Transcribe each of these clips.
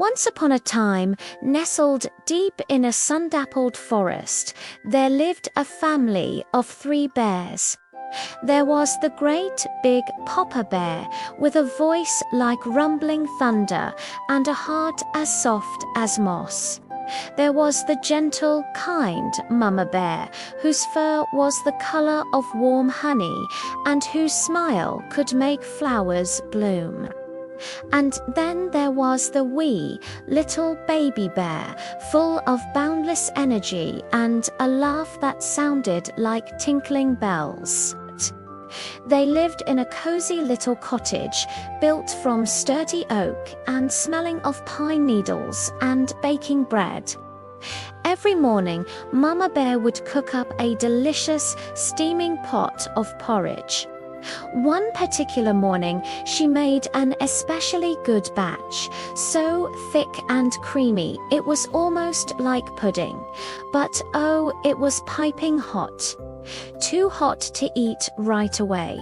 Once upon a time, nestled deep in a sun-dappled forest, there lived a family of 3 bears. There was the great big Papa Bear with a voice like rumbling thunder and a heart as soft as moss. There was the gentle, kind Mama Bear, whose fur was the color of warm honey and whose smile could make flowers bloom. And then there was the wee, little baby bear, full of boundless energy and a laugh that sounded like tinkling bells. They lived in a cozy little cottage built from sturdy oak and smelling of pine needles and baking bread. Every morning, Mama Bear would cook up a delicious, steaming pot of porridge. One particular morning, she made an especially good batch, so thick and creamy it was almost like pudding. But oh, it was piping hot. Too hot to eat right away.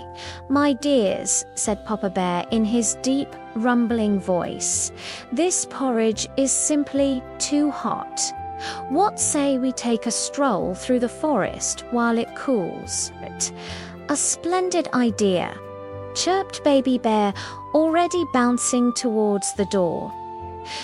"My dears," said Papa Bear in his deep, rumbling voice, "this porridge is simply too hot. What say we take a stroll through the forest while it cools?" "A splendid idea," chirped Baby Bear, already bouncing towards the door.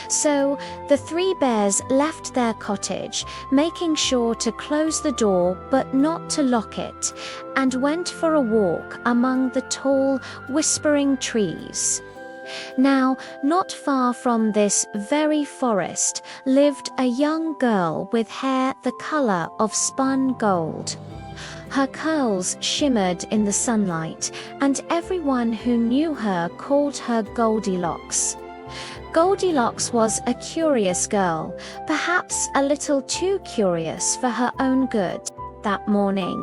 So the 3 bears left their cottage, making sure to close the door but not to lock it, and went for a walk among the tall, whispering trees. Now, not far from this very forest lived a young girl with hair the color of spun gold. Her curls shimmered in the sunlight, and everyone who knew her called her Goldilocks. Goldilocks was a curious girl, perhaps a little too curious for her own good. That morning,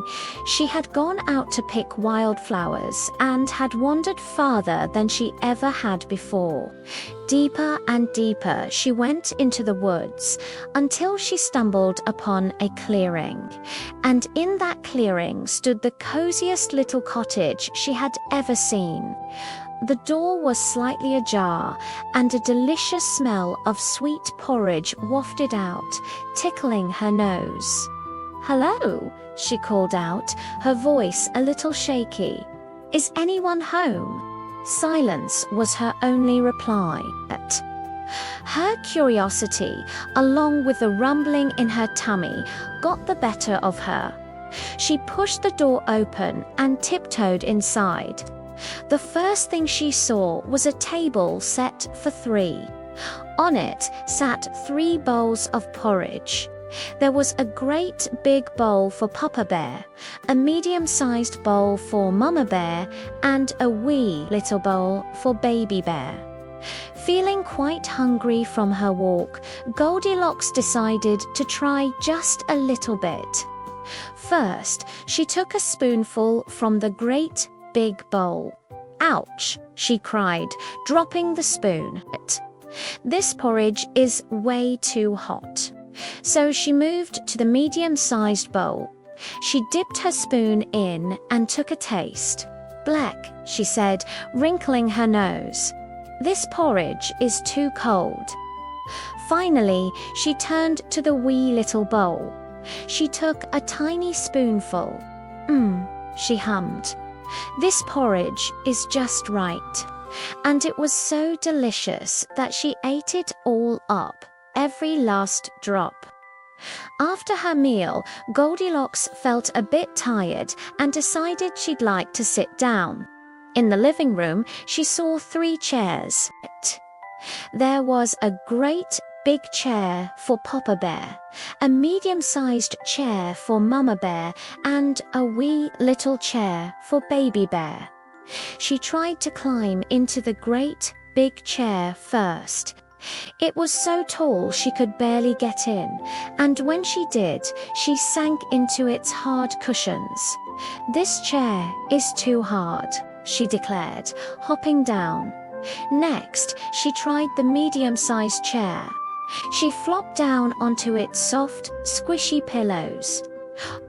she had gone out to pick wildflowers and had wandered farther than she ever had before. Deeper and deeper she went into the woods until she stumbled upon a clearing. And in that clearing stood the coziest little cottage she had ever seen. The door was slightly ajar, and a delicious smell of sweet porridge wafted out, tickling her nose. "Hello," she called out, her voice a little shaky. "Is anyone home?" Silence was her only reply. Her curiosity, along with the rumbling in her tummy, got the better of her. She pushed the door open and tiptoed inside. The first thing she saw was a table set for 3. On it sat 3 bowls of porridge. There was a great big bowl for Papa Bear, a medium-sized bowl for Mama Bear, and a wee little bowl for Baby Bear. Feeling quite hungry from her walk, Goldilocks decided to try just a little bit. First, she took a spoonful from the great big bowl. "Ouch!" she cried, dropping the spoon. "This porridge is way too hot." So she moved to the medium-sized bowl. She dipped her spoon in and took a taste. "Black," she said, wrinkling her nose. "This porridge is too cold." Finally, she turned to the wee little bowl. She took a tiny spoonful. She hummed. "This porridge is just right." And it was so delicious that she ate it all up, every last drop. After her meal, Goldilocks felt a bit tired and decided she'd like to sit down. In the living room, she saw 3 chairs. There was a great big chair for Papa Bear, a medium-sized chair for Mama Bear, and a wee little chair for Baby Bear. She tried to climb into the great big chair first. It was so tall she could barely get in, and when she did, she sank into its hard cushions. "This chair is too hard," she declared, hopping down. Next, she tried the medium-sized chair. She flopped down onto its soft, squishy pillows.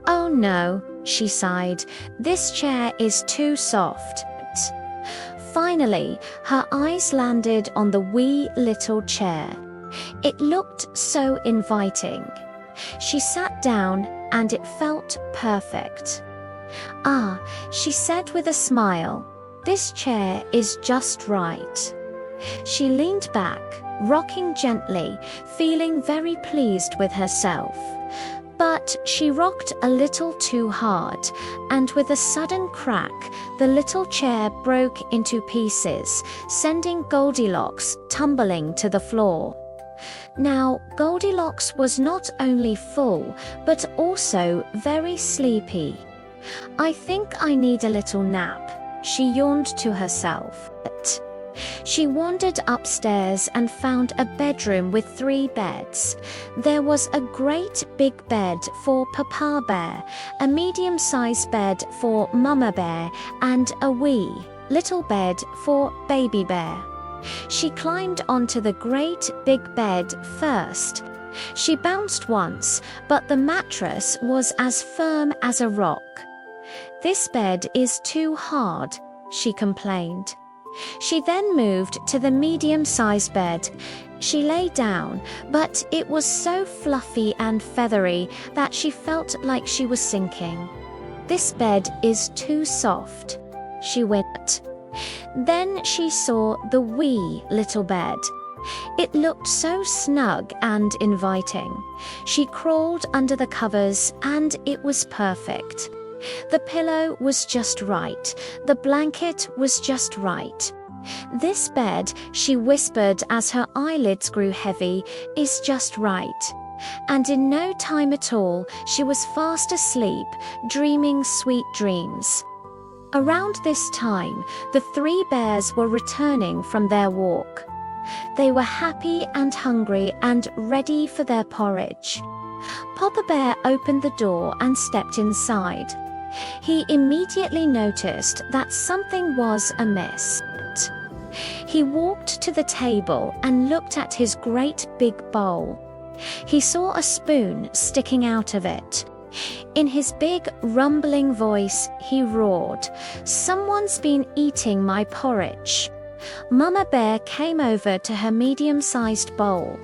"Oh no," she sighed, "this chair is too soft." Finally, her eyes landed on the wee little chair. It looked so inviting. She sat down and it felt perfect. "Ah," she said with a smile, "this chair is just right." She leaned back, rocking gently, feeling very pleased with herself. But she rocked a little too hard, and with a sudden crack, the little chair broke into pieces, sending Goldilocks tumbling to the floor. Now, Goldilocks was not only full, but also very sleepy. "I think I need a little nap," she yawned to herself. She wandered upstairs and found a bedroom with 3 beds. There was a great big bed for Papa Bear, a medium-sized bed for Mama Bear, and a wee little bed for Baby Bear. She climbed onto the great big bed first. She bounced once, but the mattress was as firm as a rock. "This bed is too hard," she complained. She then moved to the medium-sized bed. She lay down, but it was so fluffy and feathery that she felt like she was sinking. "This bed is too soft," she went. Then she saw the wee little bed. It looked so snug and inviting. She crawled under the covers and it was perfect. The pillow was just right. The blanket was just right. "This bed," she whispered as her eyelids grew heavy, "is just right." And in no time at all, she was fast asleep, dreaming sweet dreams. Around this time, the 3 bears were returning from their walk. They were happy and hungry and ready for their porridge. Papa Bear opened the door and stepped inside. He immediately noticed that something was amiss. He walked to the table and looked at his great big bowl. He saw a spoon sticking out of it. In his big, rumbling voice, he roared, "Someone's been eating my porridge." Mama Bear came over to her medium-sized bowl.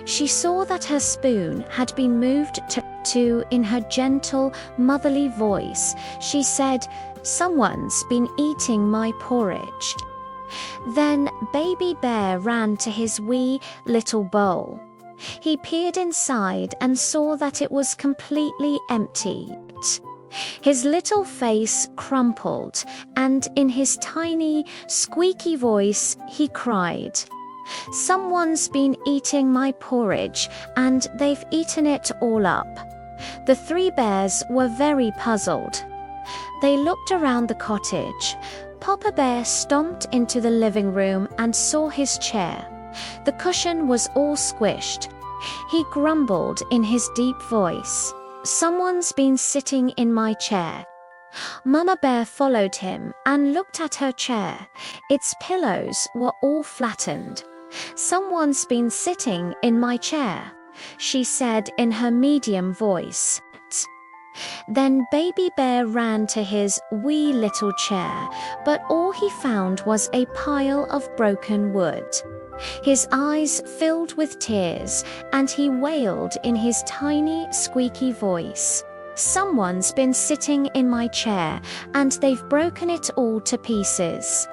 She saw that her spoon had been moved to in her gentle, motherly voice. She said, "Someone's been eating my porridge." Then Baby Bear ran to his wee little bowl. He peered inside and saw that it was completely empty. His little face crumpled, and in his tiny, squeaky voice, he cried, "Someone's been eating my porridge, and they've eaten it all up." The 3 bears were very puzzled. They looked around the cottage. Papa Bear stomped into the living room and saw his chair. The cushion was all squished. He grumbled in his deep voice, "Someone's been sitting in my chair." Mama Bear followed him and looked at her chair. Its pillows were all flattened. "Someone's been sitting in my chair," she said in her medium voice. Then Baby Bear ran to his wee little chair, but all he found was a pile of broken wood. His eyes filled with tears, and he wailed in his tiny, squeaky voice, "Someone's been sitting in my chair, and they've broken it all to pieces."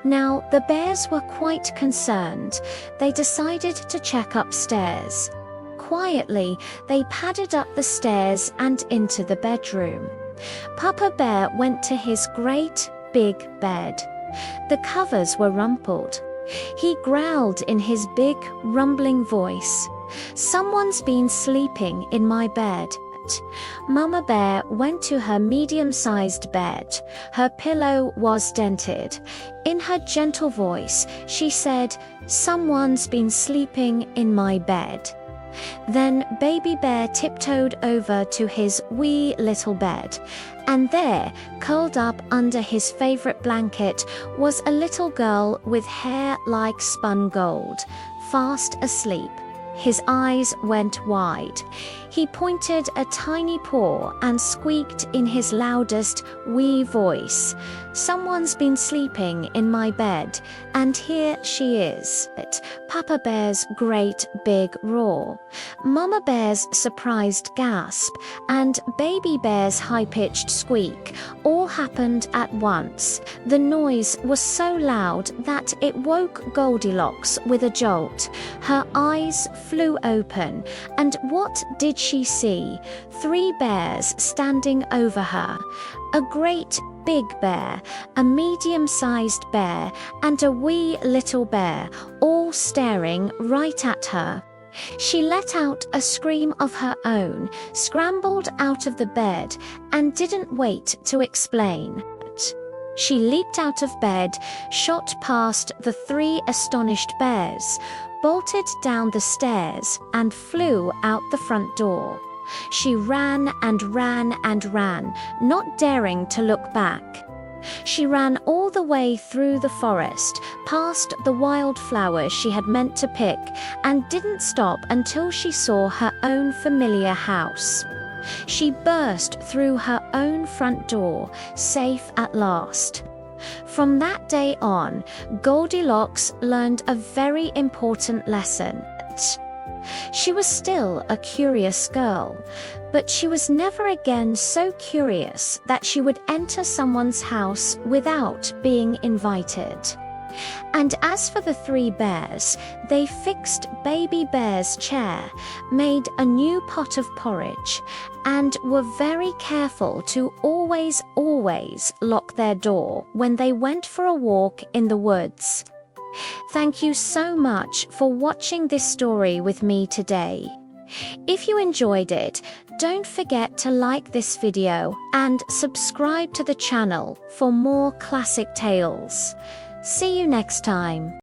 Now, the bears were quite concerned. They decided to check upstairs. Quietly, they padded up the stairs and into the bedroom. Papa Bear went to his great, big bed. The covers were rumpled. He growled in his big, rumbling voice, "Someone's been sleeping in my bed." Mama Bear went to her medium-sized bed. Her pillow was dented. In her gentle voice, she said, "Someone's been sleeping in my bed." Then Baby Bear tiptoed over to his wee little bed, and there, curled up under his favorite blanket, was a little girl with hair like spun gold, fast asleep. His eyes went wide. He pointed a tiny paw and squeaked in his loudest wee voice, "Someone's been sleeping in my bed, and here she is." Papa Bear's great big roar, Mama Bear's surprised gasp, and Baby Bear's high-pitched squeak all happened at once. The noise was so loud that it woke Goldilocks with a jolt. Her eyes flew open, and what did she see? 3 bears standing over her. A great big bear, a medium-sized bear, and a wee little bear, all staring right at her. She let out a scream of her own, scrambled out of the bed, and didn't wait to explain. She leaped out of bed, shot past the 3 astonished bears, bolted down the stairs, and flew out the front door. She ran and ran and ran, not daring to look back. She ran all the way through the forest, past the wildflowers she had meant to pick, and didn't stop until she saw her own familiar house. She burst through her own front door, safe at last. From that day on, Goldilocks learned a very important lesson. She was still a curious girl, but she was never again so curious that she would enter someone's house without being invited. And as for the 3 bears, they fixed Baby Bear's chair, made a new pot of porridge, and were very careful to always lock their door when they went for a walk in the woods. Thank you so much for watching this story with me today. If you enjoyed it, don't forget to like this video and subscribe to the channel for more classic tales. See you next time.